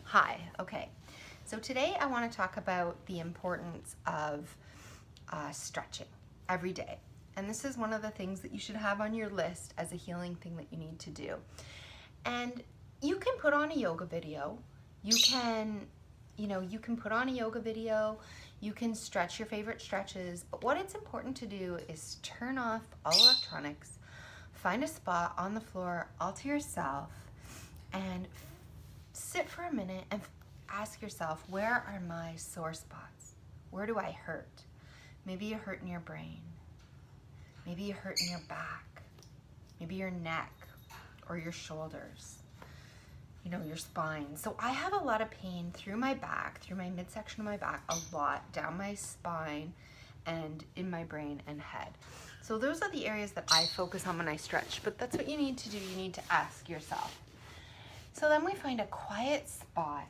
Hi, okay. So today I want to talk about the importance of stretching every day. And this is one of the things that you should have on your list as a healing thing that you need to do. And you can put on a yoga video. You can put on a yoga video. You can stretch your favorite stretches. But what it's important to do is turn off all electronics, find a spot on the floor all to yourself, and sit for a minute and ask yourself, where are my sore spots? Where do I hurt? Maybe you hurt in your brain. Maybe you hurt in your back. Maybe your neck or your shoulders. Your spine. So I have a lot of pain through my back, through my midsection of my back, a lot down my spine and in my brain and head. So those are the areas that I focus on when I stretch, but that's what you need to do. You need to ask yourself. So then we find a quiet spot.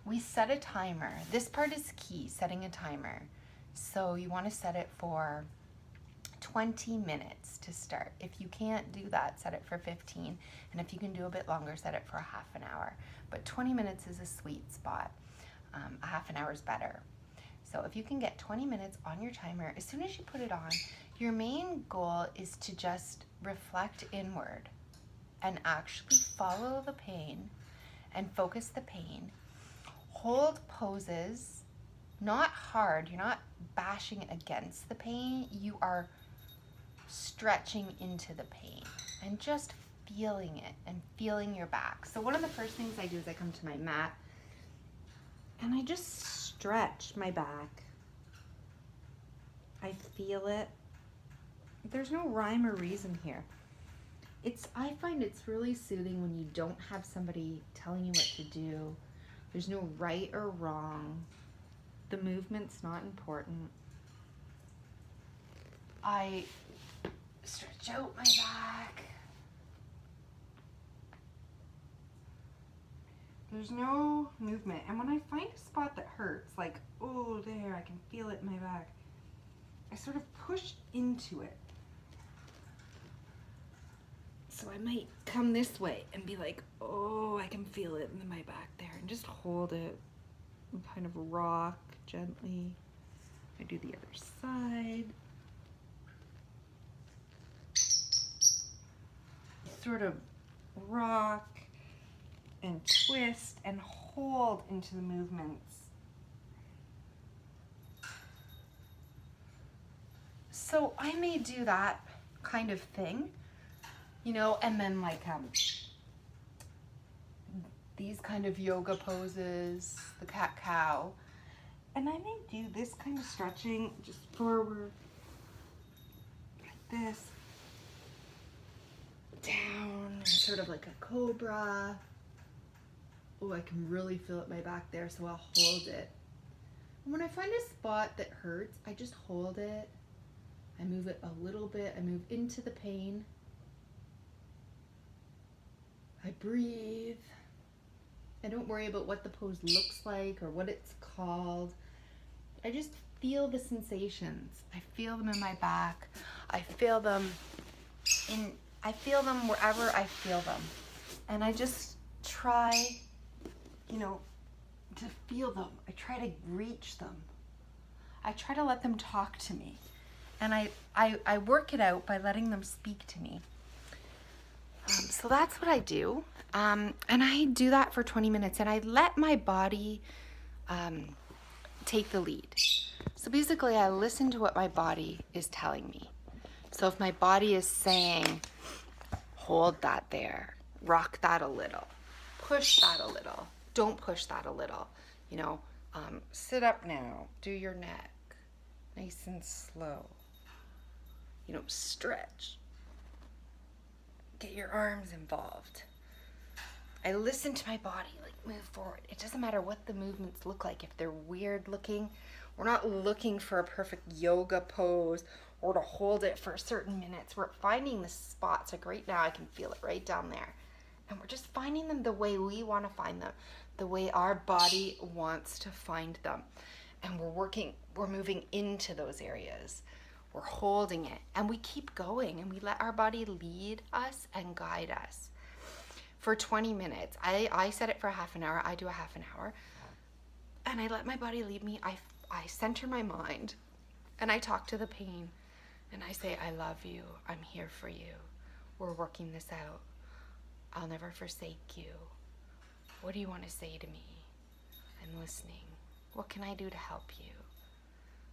We set a timer. This part is key, setting a timer. So you want to set it for 20 minutes to start. If you can't do that, set it for 15. And if you can do a bit longer, set it for a half an hour. But 20 minutes is a sweet spot. A half an hour is better. So if you can get 20 minutes on your timer, as soon as you put it on, your main goal is to just reflect inward and actually follow the pain and focus the pain. Hold poses, not hard. You're not bashing against the pain. You are stretching into the pain and just feeling it and feeling your back. So one of the first things I do is I come to my mat and I just stretch my back. I feel it. There's no rhyme or reason here. I find it's really soothing when you don't have somebody telling you what to do. There's no right or wrong. The movement's not important. I stretch out my back. There's no movement. And when I find a spot that hurts, like, oh, there, I can feel it in my back, I sort of push into it. So I might come this way and be like, oh, I can feel it in my back there, and just hold it and kind of rock gently. I do the other side. Sort of rock and twist and hold into the movements. So I may do that kind of thing, and then these kind of yoga poses, the cat-cow. And I may do this kind of stretching, just forward, like this, down, sort of like a cobra. Oh, I can really feel it in my back there, so I'll hold it. And when I find a spot that hurts, I just hold it. I move it a little bit. I move into the pain. I breathe. I don't worry about what the pose looks like or what it's called. I just feel the sensations. I feel them in my back. I feel them wherever I feel them. And I just try, to feel them. I try to reach them. I try to let them talk to me. And I work it out by letting them speak to me. So that's what I do. And I do that for 20 minutes. And I let my body take the lead. So basically, I listen to what my body is telling me. So if my body is saying, hold that there, rock that a little, push that a little, don't push that a little, sit up now, do your neck, nice and slow, stretch, get your arms involved. I listen to my body, move forward. It doesn't matter what the movements look like. If they're weird looking, we're not looking for a perfect yoga pose or to hold it for certain minutes. We're finding the spots. Like right now, I can feel it right down there. And we're just finding them the way we want to find them, the way our body wants to find them. And we're moving into those areas. We're holding it, and we keep going, and we let our body lead us and guide us. for 20 minutes. I set it for half an hour. I do a half an hour. And I let my body lead me. I center my mind and I talk to the pain and I say, I love you. I'm here for you. We're working this out. I'll never forsake you. What do you want to say to me? I'm listening. What can I do to help you?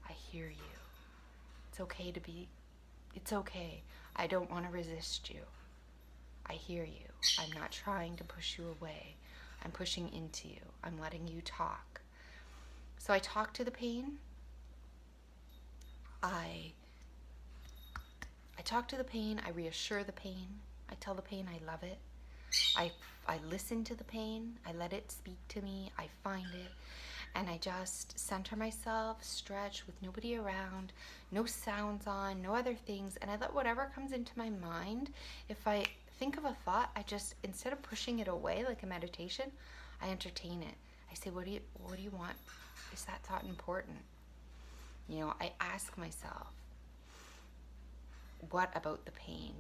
I hear you. It's okay. I don't want to resist you. I hear you. I'm not trying to push you away. I'm pushing into you. I'm letting you talk. So I talk to the pain. I talk to the pain. I reassure the pain. I tell the pain I love it. I listen to the pain. I let it speak to me. I find it. And I just center myself, stretch with nobody around, no sounds on, no other things. And I let whatever comes into my mind. If I think of a thought, I just, instead of pushing it away like a meditation, I entertain it. I say, what do you want? Is that thought important? You know, I ask myself, what about the pain?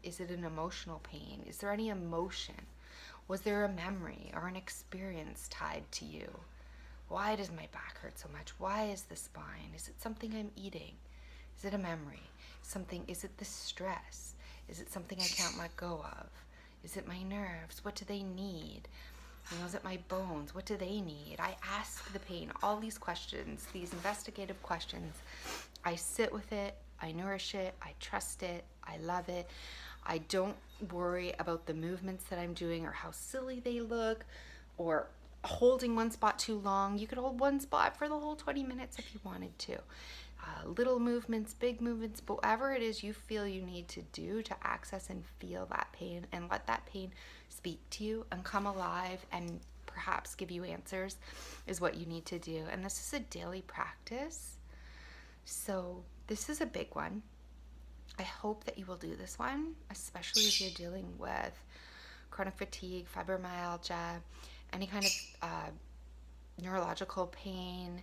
Is it an emotional pain? Is there any emotion? Was there a memory or an experience tied to you? Why does my back hurt so much? Why is the spine? Is it something I'm eating? Is it a memory? Is it the stress? Is it something I can't let go of? Is it my nerves? What do they need? You know, is it my bones? What do they need? I ask the pain all these questions, these investigative questions. I sit with it. I nourish it. I trust it. I love it. I don't worry about the movements that I'm doing or how silly they look or holding one spot too long. You could hold one spot for the whole 20 minutes if you wanted to. Little movements, big movements, but whatever it is you feel you need to do to access and feel that pain and let that pain speak to you and come alive and perhaps give you answers is what you need to do. And this is a daily practice. So this is a big one. I hope that you will do this one, especially if you're dealing with chronic fatigue, fibromyalgia, any kind of neurological pain,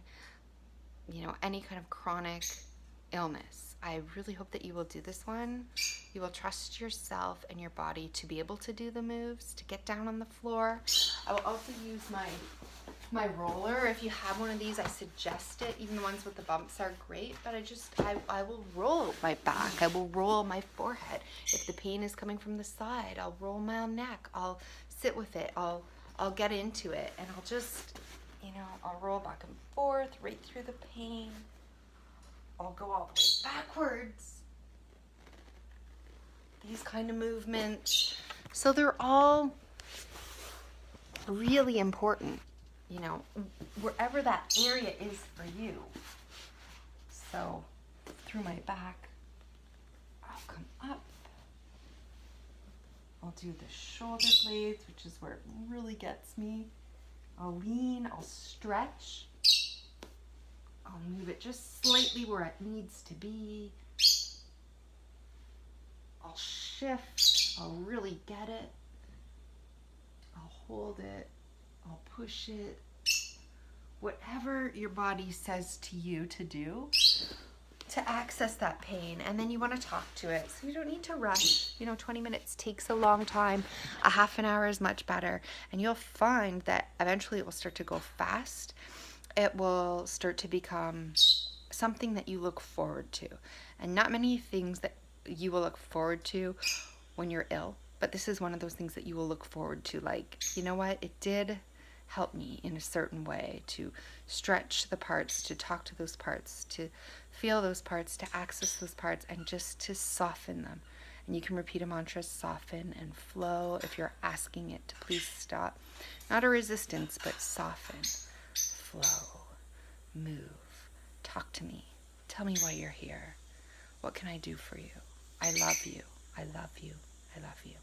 you know, any kind of chronic illness. I really hope that you will do this one. You will trust yourself and your body to be able to do the moves, to get down on the floor. I will also use my roller. If you have one of these, I suggest it. Even the ones with the bumps are great, but I will roll my back. I will roll my forehead. If the pain is coming from the side, I'll roll my neck. I'll sit with it. I'll get into it, and I'll just, you know, I'll roll back and forth right through the pain. I'll go all the way backwards. These kind of movements. So they're all really important, you know, wherever that area is for you. So through my back, I'll come up. I'll do the shoulder blades, which is where it really gets me. I'll lean, I'll stretch. I'll move it just slightly where it needs to be. I'll shift, I'll really get it. I'll hold it, I'll push it. Whatever your body says to you to do to access that pain, and then you want to talk to it. So you don't need to rush. You know, 20 minutes takes a long time. A half an hour is much better. And you'll find that eventually it will start to go fast. It will start to become something that you look forward to. And not many things that you will look forward to when you're ill, but this is one of those things that you will look forward to. Like, you know what? It did help me in a certain way to stretch the parts, to talk to those parts, to feel those parts, to access those parts, and just to soften them. And you can repeat a mantra, soften and flow, if you're asking it to please stop. Not a resistance, but soften, flow, move, talk to me, tell me why you're here. What can I do for you? I love you, I love you, I love you.